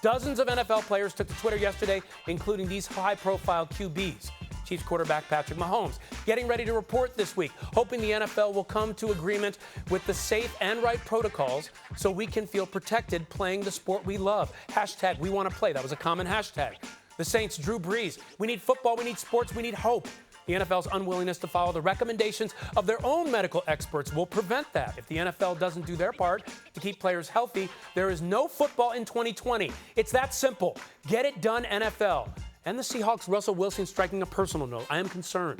Dozens of NFL players took to Twitter yesterday, including these high-profile QBs. Chiefs quarterback Patrick Mahomes getting ready to report this week, hoping the NFL will come to agreement with the safe and right protocols so we can feel protected playing the sport we love. Hashtag we want to play. That was a common hashtag. The Saints, Drew Brees. We need football, we need sports, we need hope. The NFL's unwillingness to follow the recommendations of their own medical experts will prevent that. If the NFL doesn't do their part to keep players healthy, there is no football in 2020. It's that simple. Get it done, NFL. And the Seahawks' Russell Wilson striking a personal note. I am concerned.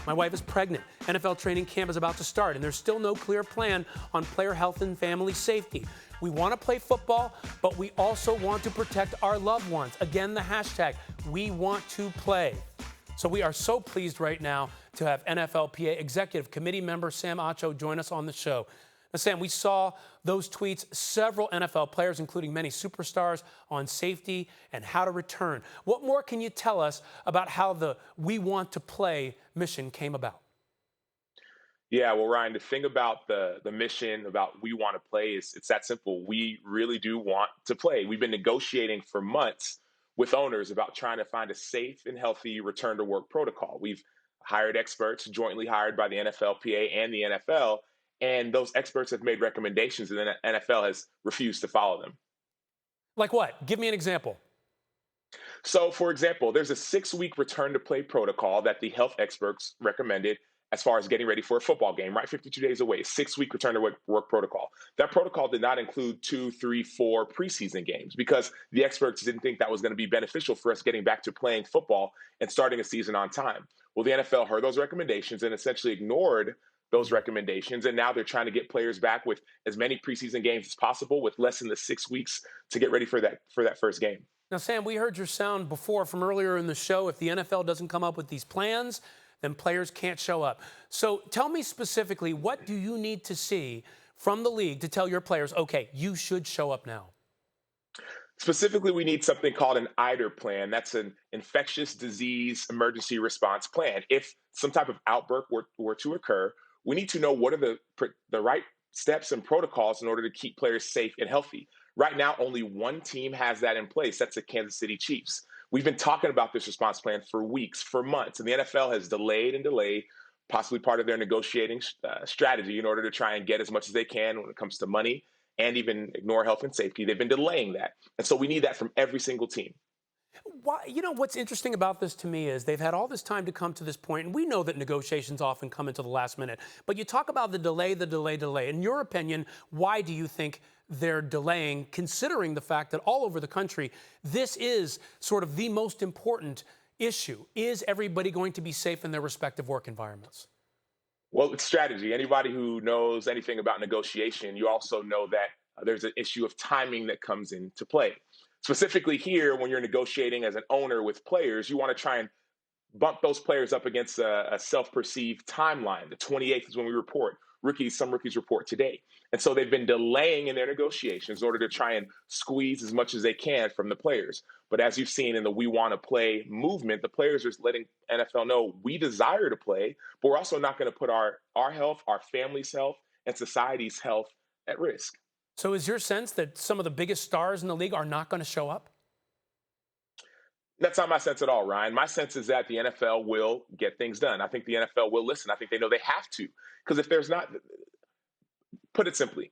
My wife is pregnant. NFL training camp is about to start, and there's still no clear plan on player health and family safety. We want to play football, but we also want to protect our loved ones. Again, the hashtag, we want to play. So we are so pleased right now to have NFLPA Executive Committee member Sam Acho join us on the show. Now, Sam, we saw those tweets, several NFL players, including many superstars, on safety and how to return. What more can you tell us about how the We Want to Play mission came about? Yeah, well, Ryan, the thing about the mission about We Want to Play is it's that simple. We really do want to play. We've been negotiating for months with owners about trying to find a safe and healthy return to work protocol. We've hired experts jointly hired by the NFLPA and the NFL, and those experts have made recommendations and the NFL has refused to follow them. Like what? Give me an example. So, for example, there's a 6-week return to play protocol that the health experts recommended as far as getting ready for a football game, right? 52 days away, 6-week return to work protocol. That protocol did not include 2, 3, 4 preseason games because the experts didn't think that was going to be beneficial for us getting back to playing football and starting a season on time. Well, the NFL heard those recommendations and essentially ignored those recommendations. And now they're trying to get players back with as many preseason games as possible with less than the 6 weeks to get ready for that first game. Now, Sam, we heard your sound before from earlier in the show. If the NFL doesn't come up with these plans, then players can't show up. So tell me specifically, what do you need to see from the league to tell your players, okay, you should show up now? Specifically, we need something called an EIDR plan. That's an infectious disease emergency response plan. If some type of outbreak were to occur, we need to know what are the right steps and protocols in order to keep players safe and healthy. Right now, only one team has that in place. That's the Kansas City Chiefs. We've been talking about this response plan for weeks, for months, and the NFL has delayed and delayed, possibly part of their negotiating strategy in order to try and get as much as they can when it comes to money and even ignore health and safety. They've been delaying that. And so we need that from every single team. Why, what's interesting about this to me is they've had all this time to come to this point, and we know that negotiations often come into the last minute. But you talk about the delay. In your opinion, why do you think they're delaying, considering the fact that all over the country, this is sort of the most important issue? Is everybody going to be safe in their respective work environments? Well, it's strategy. Anybody who knows anything about negotiation, you also know that there's an issue of timing that comes into play. Specifically here, when you're negotiating as an owner with players, you want to try and bump those players up against a self-perceived timeline. The 28th is when we report. Some rookies report today. And so they've been delaying in their negotiations in order to try and squeeze as much as they can from the players. But as you've seen in the We Want to Play movement, the players are letting NFL know we desire to play, but we're also not going to put our health, our family's health, and society's health at risk. So is your sense that some of the biggest stars in the league are not going to show up? That's not my sense at all, Ryan. My sense is that the NFL will get things done. I think the NFL will listen. I think they know they have to. Because if there's not, put it simply,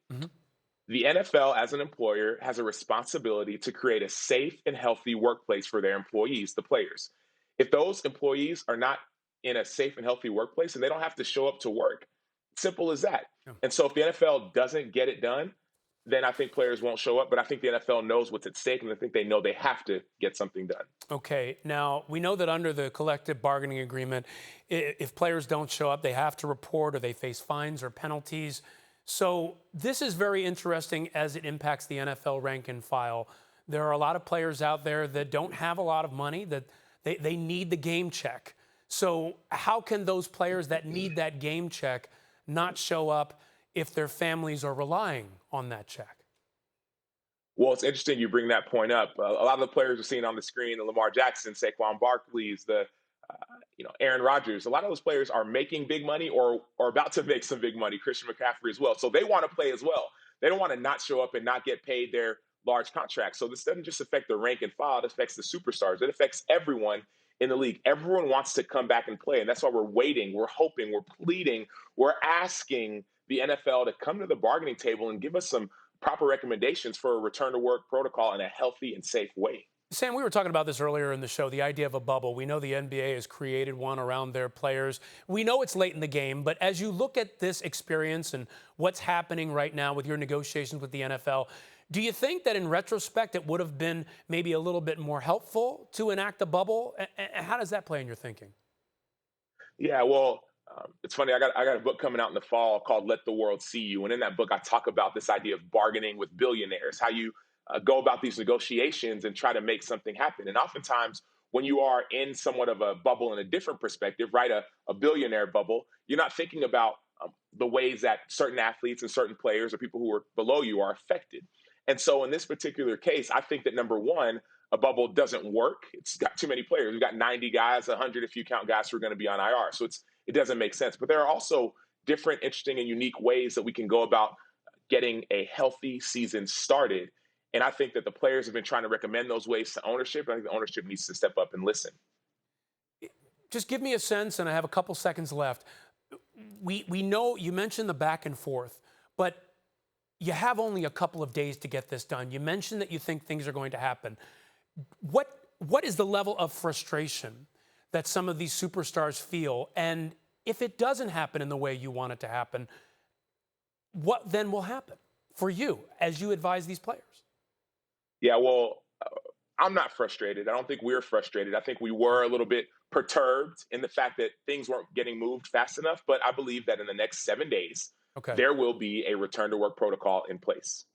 the NFL as an employer has a responsibility to create a safe and healthy workplace for their employees, the players. If those employees are not in a safe and healthy workplace, and they don't have to show up to work, simple as that. Yeah. And so if the NFL doesn't get it done, then I think players won't show up. But I think the NFL knows what's at stake, and I think they know they have to get something done. Okay. Now, we know that under the collective bargaining agreement, if players don't show up, they have to report or they face fines or penalties. So this is very interesting as it impacts the NFL rank and file. There are a lot of players out there that don't have a lot of money, that they need the game check. So how can those players that need that game check not show up if their families are relying on that check? Well, it's interesting you bring that point up. A lot of the players we're seeing on the screen, the Lamar Jackson, Saquon Barkley's, Aaron Rodgers, a lot of those players are making big money or about to make some big money, Christian McCaffrey as well. So they want to play as well. They don't want to not show up and not get paid their large contracts. So this doesn't just affect the rank and file, it affects the superstars. It affects everyone in the league. Everyone wants to come back and play. And that's why we're waiting, we're hoping, we're pleading, we're asking the NFL to come to the bargaining table and give us some proper recommendations for a return to work protocol in a healthy and safe way. Sam, we were talking about this earlier in the show, the idea of a bubble. We know the NBA has created one around their players. We know it's late in the game, but as you look at this experience and what's happening right now with your negotiations with the NFL, do you think that in retrospect it would have been maybe a little bit more helpful to enact a bubble? And how does that play in your thinking? Yeah, well, it's funny. I got a book coming out in the fall called "Let the World See You," and in that book, I talk about this idea of bargaining with billionaires, how you go about these negotiations and try to make something happen. And oftentimes, when you are in somewhat of a bubble in a different perspective, right, a billionaire bubble, you're not thinking about the ways that certain athletes and certain players or people who are below you are affected. And so, in this particular case, I think that number one, a bubble doesn't work. It's got too many players. We've got 90 guys, 100 if you count guys who are going to be on IR. So it doesn't make sense. But there are also different, interesting, and unique ways that we can go about getting a healthy season started. And I think that the players have been trying to recommend those ways to ownership. And I think the ownership needs to step up and listen. Just give me a sense, and I have a couple seconds left. We know you mentioned the back and forth, but you have only a couple of days to get this done. You mentioned that you think things are going to happen. What is the level of frustration that some of these superstars feel? And if it doesn't happen in the way you want it to happen, what then will happen for you as you advise these players? Yeah, well, I'm not frustrated. I don't think we're frustrated. I think we were a little bit perturbed in the fact that things weren't getting moved fast enough. But I believe that in the next 7 days, Okay. there will be a return to work protocol in place.